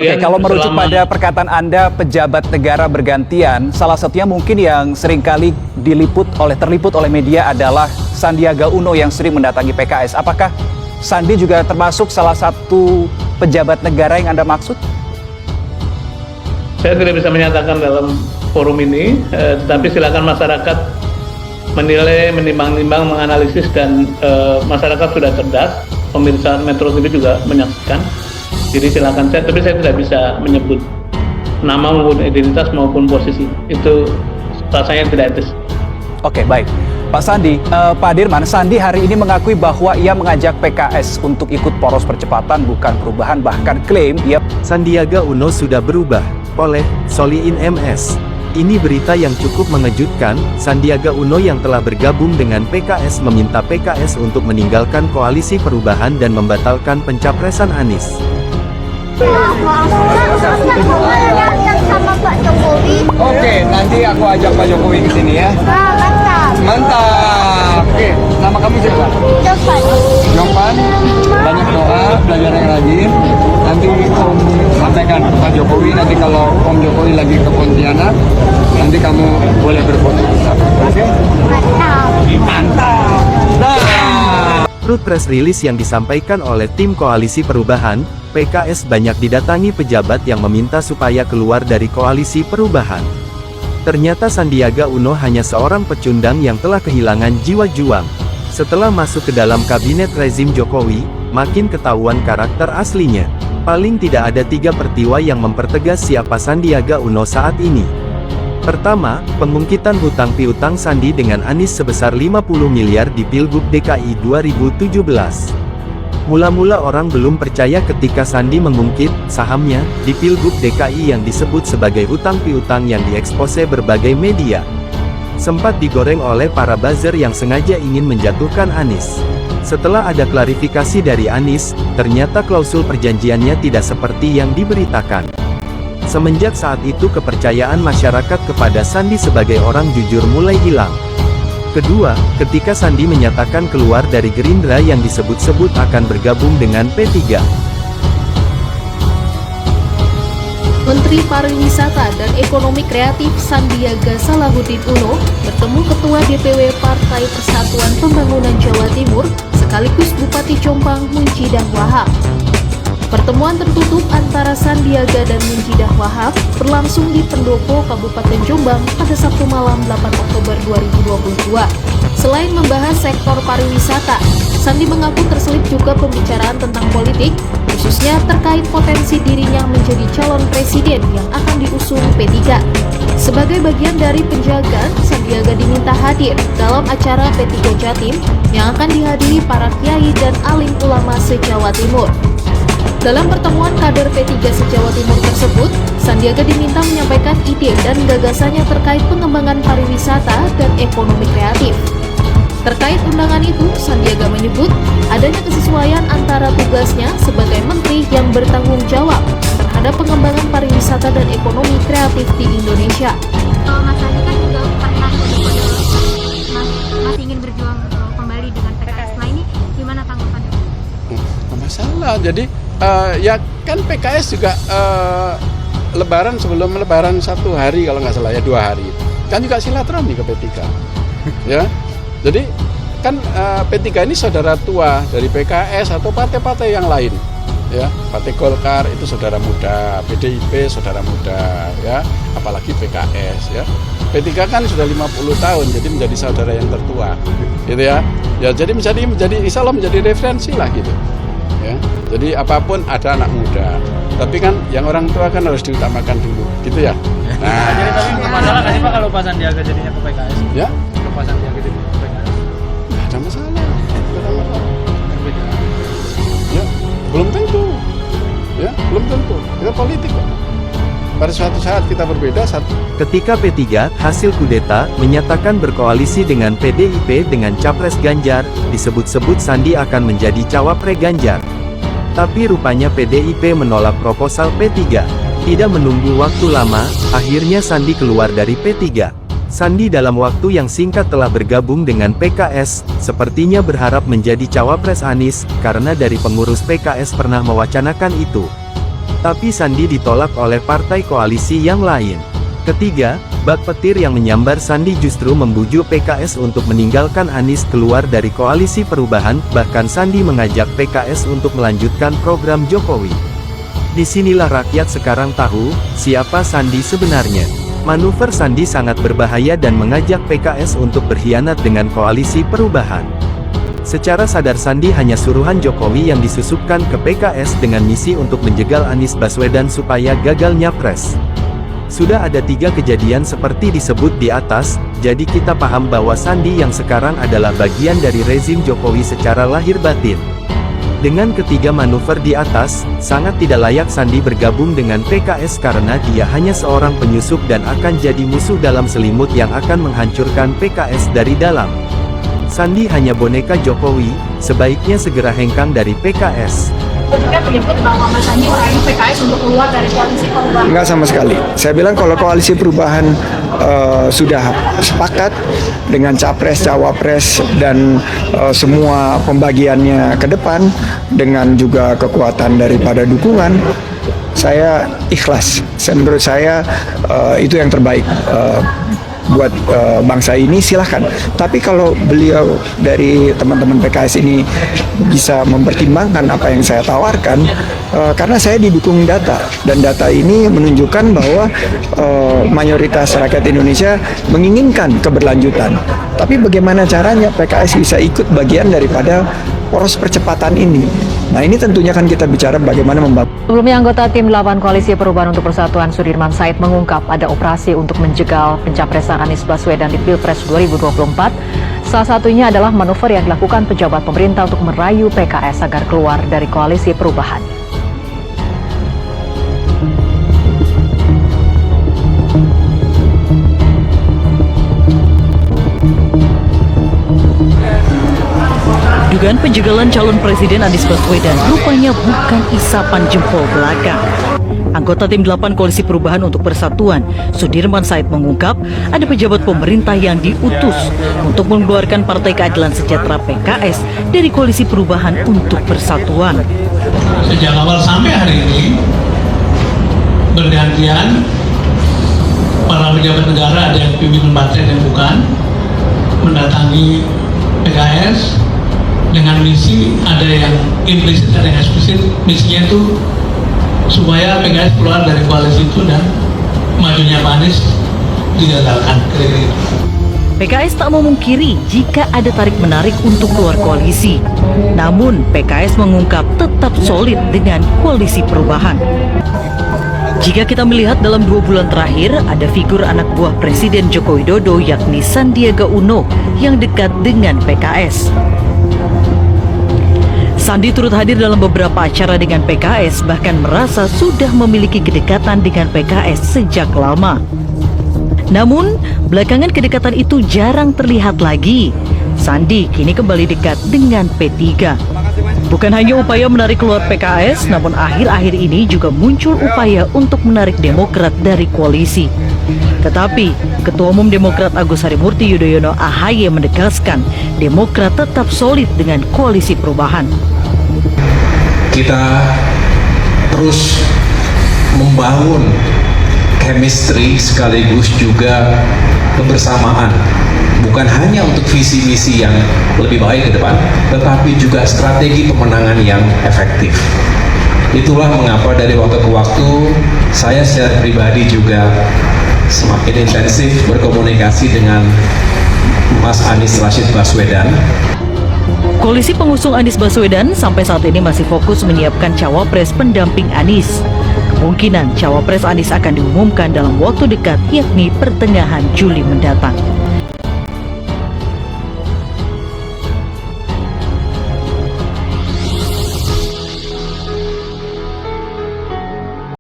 Oke, kalau merujuk pada perkataan Anda, pejabat negara bergantian, salah satunya mungkin yang seringkali terliput oleh media adalah Sandiaga Uno yang sering mendatangi PKS. Apakah Sandi juga termasuk salah satu pejabat negara yang Anda maksud? Saya tidak bisa menyatakan dalam forum ini, tetapi silakan masyarakat menilai, menimbang-nimbang, menganalisis, dan masyarakat sudah cerdas. Pemirsa Metro TV juga menyaksikan. Jadi silakan tapi saya tidak bisa menyebut nama maupun identitas maupun posisi. Itu rasanya tidak etis. Oke, baik. Pak Sandi, Pak Dirman, Sandi hari ini mengakui bahwa ia mengajak PKS untuk ikut poros percepatan bukan perubahan, bahkan klaim ia... Sandiaga Uno sudah berubah, oleh Solihin MS. Ini berita yang cukup mengejutkan. Sandiaga Uno yang telah bergabung dengan PKS meminta PKS untuk meninggalkan koalisi perubahan dan membatalkan pencapresan Anies. Sama Pak Jokowi. Oke, nanti aku ajak Pak Jokowi ke sini ya. Mantap. Mantap. Oke, nama kamu siapa? Jokowi. Jongpan. Banyak doa, belajar yang rajin. Nanti Om sampaikan ke Pak Jokowi. Nanti kalau Om Jokowi lagi ke Pontianak, nanti kamu boleh berfoto. Oke? Mantap. Mantap. Nah. Menurut press release yang disampaikan oleh tim Koalisi Perubahan, PKS banyak didatangi pejabat yang meminta supaya keluar dari Koalisi Perubahan. Ternyata Sandiaga Uno hanya seorang pecundang yang telah kehilangan jiwa juang. Setelah masuk ke dalam kabinet rezim Jokowi, makin ketahuan karakter aslinya. Paling tidak ada 3 peristiwa yang mempertegas siapa Sandiaga Uno saat ini. Pertama, pengungkitan hutang piutang Sandi dengan Anies sebesar 50 miliar di Pilgub DKI 2017. Mula-mula orang belum percaya ketika Sandi mengungkit sahamnya di Pilgub DKI yang disebut sebagai hutang piutang yang diekspose berbagai media. Sempat digoreng oleh para buzzer yang sengaja ingin menjatuhkan Anies. Setelah ada klarifikasi dari Anies, ternyata klausul perjanjiannya tidak seperti yang diberitakan. Semenjak saat itu kepercayaan masyarakat kepada Sandi sebagai orang jujur mulai hilang. Kedua, ketika Sandi menyatakan keluar dari Gerindra yang disebut-sebut akan bergabung dengan P3. Menteri Pariwisata dan Ekonomi Kreatif Sandiaga Salahuddin Uno bertemu Ketua DPW Partai Persatuan Pembangunan Jawa Timur sekaligus Bupati Jombang Munjidah Wahab. Pertemuan tertutup antara Sandiaga dan Munjidah Wahab berlangsung di Pendopo, Kabupaten Jombang pada Sabtu malam 8 Oktober 2022. Selain membahas sektor pariwisata, Sandi mengaku terselip juga pembicaraan tentang politik, khususnya terkait potensi dirinya menjadi calon presiden yang akan diusung P3. Sebagai bagian dari penjagaan, Sandiaga diminta hadir dalam acara P3 Jatim yang akan dihadiri para kiai dan alim ulama se-Jawa Timur. Dalam pertemuan kader P3 se-Jawa Timur tersebut, Sandiaga diminta menyampaikan ide dan gagasannya terkait pengembangan pariwisata dan ekonomi kreatif. Terkait undangan itu, Sandiaga menyebut adanya kesesuaian antara tugasnya sebagai menteri yang bertanggung jawab terhadap pengembangan pariwisata dan ekonomi kreatif di Indonesia. Mas Sandi kan juga pernah masih ingin berjuang kembali dengan PKS. Nah ini gimana tanggapannya? Nggak masalah, jadi ya kan PKS juga lebaran sebelum lebaran 1 hari kalau nggak salah ya 2 hari kan juga silaturahmi ke P3 ya. Jadi kan P3 ini saudara tua dari PKS atau partai-partai yang lain ya. Partai Golkar itu saudara muda, PDIP saudara muda ya, apalagi PKS ya. P3 kan sudah 50 tahun jadi menjadi saudara yang tertua gitu ya. Ya jadi insya Allah menjadi referensi lah gitu. Ya, jadi apapun ada anak muda, tapi kan yang orang tua kan harus diutamakan dulu, gitu ya. Nah, jadi tapi nggak masalah nggak sih Pak kalau Pak Sandiaga jadinya ke PKS? Ya? Kalau Pak Sandiaga jadinya ke PKS? Nggak ada masalah, nggak ada masalah. Ya, belum tentu, ya, belum tentu. Kita politik kok. Pada suatu saat kita berbeda. Ketika P3 hasil kudeta menyatakan berkoalisi dengan PDIP dengan Capres Ganjar, disebut-sebut Sandi akan menjadi cawapres Ganjar. Tapi rupanya PDIP menolak proposal P3. Tidak menunggu waktu lama, akhirnya Sandi keluar dari P3. Sandi dalam waktu yang singkat telah bergabung dengan PKS, sepertinya berharap menjadi cawapres Anies, karena dari pengurus PKS pernah mewacanakan itu. Tapi Sandi ditolak oleh partai koalisi yang lain. Ketiga, bak petir yang menyambar Sandi justru membujuk PKS untuk meninggalkan Anies keluar dari koalisi perubahan, bahkan Sandi mengajak PKS untuk melanjutkan program Jokowi. Disinilah rakyat sekarang tahu, siapa Sandi sebenarnya. Manuver Sandi sangat berbahaya dan mengajak PKS untuk berkhianat dengan koalisi perubahan. Secara sadar Sandi hanya suruhan Jokowi yang disusupkan ke PKS dengan misi untuk menjegal Anies Baswedan supaya gagal nyapres. Sudah ada 3 kejadian seperti disebut di atas, jadi kita paham bahwa Sandi yang sekarang adalah bagian dari rezim Jokowi secara lahir batin. Dengan ketiga manuver di atas, sangat tidak layak Sandi bergabung dengan PKS karena dia hanya seorang penyusup dan akan jadi musuh dalam selimut yang akan menghancurkan PKS dari dalam. Sandi hanya boneka Jokowi, sebaiknya segera hengkang dari PKS. Ketika menyebut bahwa Mas Sandi merayu PKS untuk keluar dari koalisi perubahan. Enggak sama sekali. Saya bilang kalau koalisi perubahan sudah sepakat dengan capres, cawapres, dan semua pembagiannya ke depan, dengan juga kekuatan daripada dukungan, saya ikhlas. Menurut saya itu yang terbaik. Buat bangsa ini silahkan. Tapi kalau beliau dari teman-teman PKS ini bisa mempertimbangkan apa yang saya tawarkan, karena saya didukung data, dan data ini menunjukkan bahwa mayoritas rakyat Indonesia menginginkan keberlanjutan. Tapi bagaimana caranya PKS bisa ikut bagian daripada poros percepatan ini? Nah, ini tentunya kan kita bicara bagaimana membangun. Sebelumnya, anggota tim 8 Koalisi Perubahan untuk Persatuan Sudirman Said mengungkap ada operasi untuk menjegal pencapresan Anies Baswedan di Pilpres 2024. Salah satunya adalah manuver yang dilakukan pejabat pemerintah untuk merayu PKS agar keluar dari Koalisi Perubahan. Dugaan penjegalan calon presiden Anies Baswedan rupanya bukan isapan jempol belaka. Anggota tim 8 Koalisi Perubahan untuk Persatuan, Sudirman Said mengungkap ada pejabat pemerintah yang diutus untuk mengeluarkan Partai Keadilan Sejahtera PKS dari Koalisi Perubahan untuk Persatuan. Sejak awal sampai hari ini, bergantian para pejabat negara, ada yang pimpinan partai dan bukan, mendatangi PKS dengan misi, ada yang implisit, ada yang eksplisit. Misinya itu supaya PKS keluar dari koalisi itu dan majunya Pak Anies digagalkan. PKS tak memungkiri jika ada tarik-menarik untuk keluar koalisi. Namun PKS mengungkap tetap solid dengan Koalisi Perubahan. Jika kita melihat dalam 2 bulan terakhir, ada figur anak buah Presiden Joko Widodo yakni Sandiaga Uno yang dekat dengan PKS. Sandi turut hadir dalam beberapa acara dengan PKS, bahkan merasa sudah memiliki kedekatan dengan PKS sejak lama. Namun, belakangan kedekatan itu jarang terlihat lagi. Sandi kini kembali dekat dengan P3. Bukan hanya upaya menarik keluar PKS, namun akhir-akhir ini juga muncul upaya untuk menarik Demokrat dari koalisi. Tetapi, Ketua Umum Demokrat Agus Harimurti Yudhoyono AHY menegaskan Demokrat tetap solid dengan Koalisi Perubahan. Kita terus membangun chemistry sekaligus juga kebersamaan, bukan hanya untuk visi misi yang lebih baik ke depan, tetapi juga strategi pemenangan yang efektif. Itulah mengapa dari waktu ke waktu saya secara pribadi juga semakin intensif berkomunikasi dengan Mas Anies Rashid Baswedan. Koalisi pengusung Anies Baswedan sampai saat ini masih fokus menyiapkan cawapres pendamping Anies. Kemungkinan cawapres Anies akan diumumkan dalam waktu dekat, yakni pertengahan Juli mendatang.